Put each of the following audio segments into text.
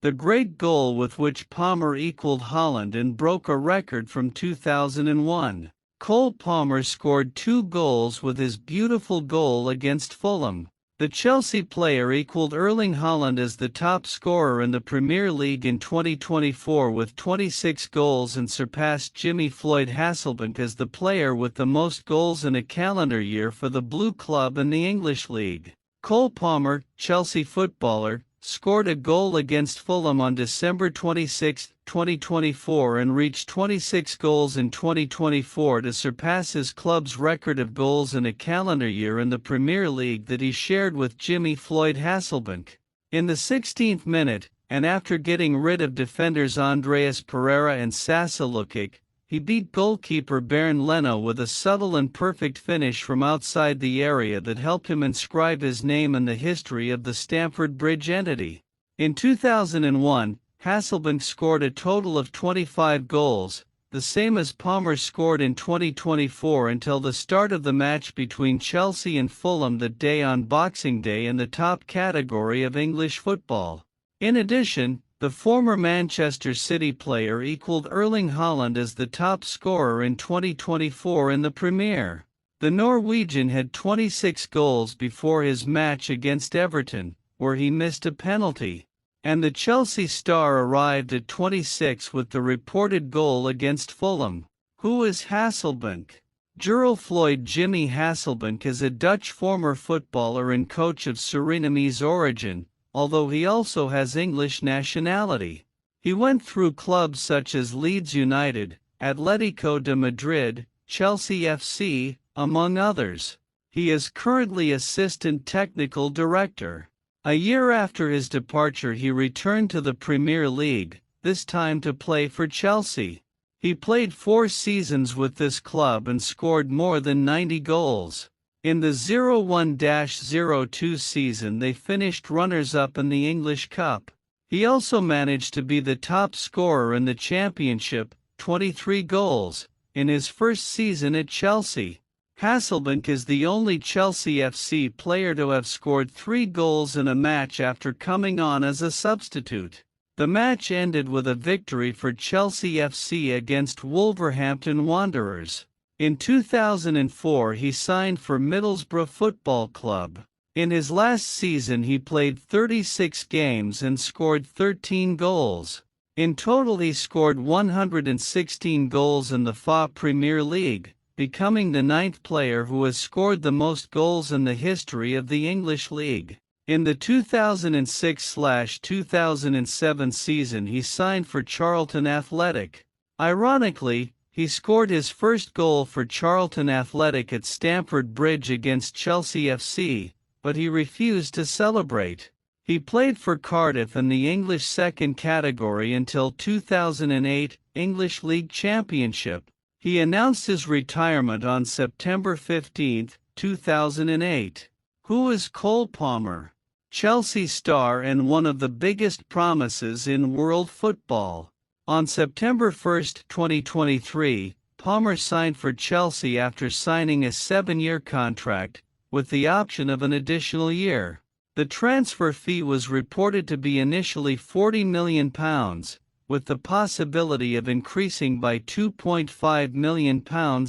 the great goal with which Palmer equaled Holland and broke a record from 2001. Cole Palmer scored 2 goals with his beautiful goal against Fulham. The Chelsea player equaled Erling Haaland as the top scorer in the Premier League in 2024 with 26 goals and surpassed Jimmy Floyd Hasselbaink as the player with the most goals in a calendar year for the Blue Club in the English League. Cole Palmer, Chelsea footballer, scored a goal against Fulham on December 26, 2024 and reached 26 goals in 2024 to surpass his club's record of goals in a calendar year in the Premier League that he shared with Jimmy Floyd Hasselbaink. In the 16th minute, and after getting rid of defenders Andreas Pereira and Sasa Lukic, he beat goalkeeper Bernd Leno with a subtle and perfect finish from outside the area that helped him inscribe his name in the history of the Stamford Bridge entity. In 2001, Hasselbaink scored a total of 25 goals, the same as Palmer scored in 2024 until the start of the match between Chelsea and Fulham that day on Boxing Day in the top category of English football. In addition, the former Manchester City player equaled Erling Haaland as the top scorer in 2024 in the Premier. The Norwegian had 26 goals before his match against Everton, where he missed a penalty. And the Chelsea star arrived at 26 with the reported goal against Fulham. Who is Hasselbaink? Jurel Floyd Jimmy Hasselbaink is a Dutch former footballer and coach of Surinamese origin, although he also has English nationality. He went through clubs such as Leeds United, Atletico de Madrid, Chelsea FC, among others. He is currently assistant technical director. A year after his departure he returned to the Premier League, this time to play for Chelsea. He played 4 seasons with this club and scored more than 90 goals. In the 01-02 season they finished runners-up in the English Cup. He also managed to be the top scorer in the Championship, 23 goals, in his first season at Chelsea. Hasselbaink is the only Chelsea FC player to have scored 3 goals in a match after coming on as a substitute. The match ended with a victory for Chelsea FC against Wolverhampton Wanderers. In 2004 he signed for Middlesbrough Football Club. In his last season he played 36 games and scored 13 goals. In total he scored 116 goals in the FA Premier League, becoming the 9th player who has scored the most goals in the history of the English League. In the 2006-2007 season he signed for Charlton Athletic. Ironically, he scored his first goal for Charlton Athletic at Stamford Bridge against Chelsea FC, but he refused to celebrate. He played for Cardiff in the English second category until 2008 English League Championship. He announced his retirement on September 15, 2008. Who is Cole Palmer? Chelsea star and one of the biggest promises in world football. On September 1, 2023, Palmer signed for Chelsea after signing a 7-year contract, with the option of an additional year. The transfer fee was reported to be initially £40 million, with the possibility of increasing by £2.5 million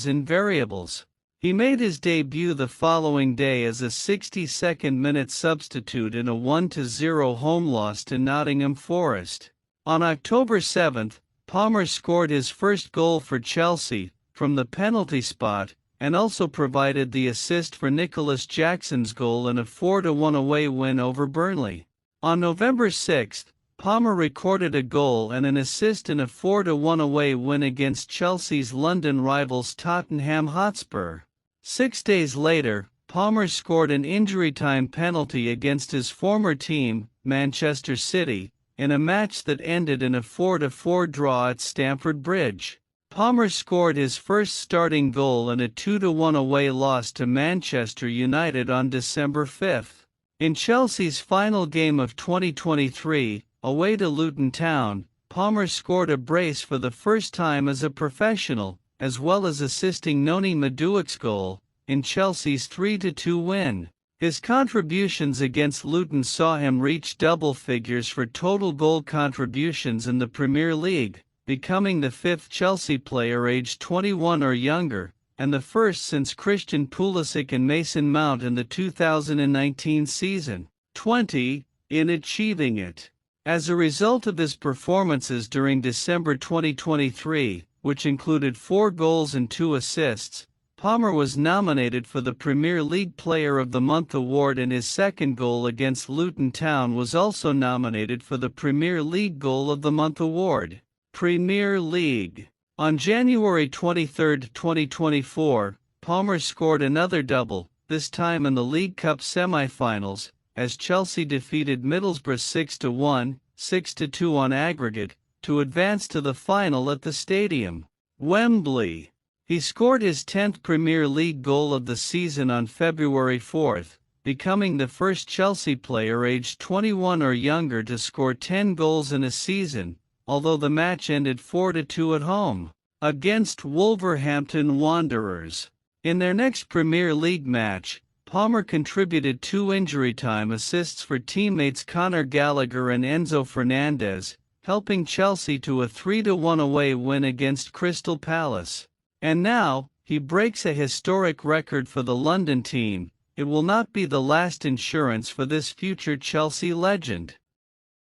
in variables. He made his debut the following day as a 62nd-minute substitute in a 1-0 home loss to Nottingham Forest. On October 7, Palmer scored his first goal for Chelsea, from the penalty spot, and also provided the assist for Nicholas Jackson's goal in a 4-1 away win over Burnley. On November 6, Palmer recorded a goal and an assist in a 4-1 away win against Chelsea's London rivals Tottenham Hotspur. 6 days later, Palmer scored an injury-time penalty against his former team, Manchester City, in a match that ended in a 4-4 draw at Stamford Bridge. Palmer scored his first starting goal in a 2-1 away loss to Manchester United on December 5. In Chelsea's final game of 2023, away to Luton Town, Palmer scored a brace for the first time as a professional, as well as assisting Noni Maduek's goal in Chelsea's 3-2 win. His contributions against Luton saw him reach double figures for total goal contributions in the Premier League, becoming the fifth Chelsea player aged 21 or younger, and the first since Christian Pulisic and Mason Mount in the 2019 season, 20, in achieving it. As a result of his performances during December 2023, which included 4 goals and 2 assists, Palmer was nominated for the Premier League Player of the Month award, and his second goal against Luton Town was also nominated for the Premier League Goal of the Month award. Premier League. On January 23, 2024, Palmer scored another double, this time in the League Cup semi-finals, as Chelsea defeated Middlesbrough 6-1, 6-2 on aggregate, to advance to the final at the stadium, Wembley. He scored his 10th Premier League goal of the season on February 4, becoming the first Chelsea player aged 21 or younger to score 10 goals in a season, although the match ended 4-2 at home, against Wolverhampton Wanderers. In their next Premier League match, Palmer contributed 2 injury-time assists for teammates Conor Gallagher and Enzo Fernandez, helping Chelsea to a 3-1 away win against Crystal Palace. And now, he breaks a historic record for the London team. It will not be the last insurance for this future Chelsea legend.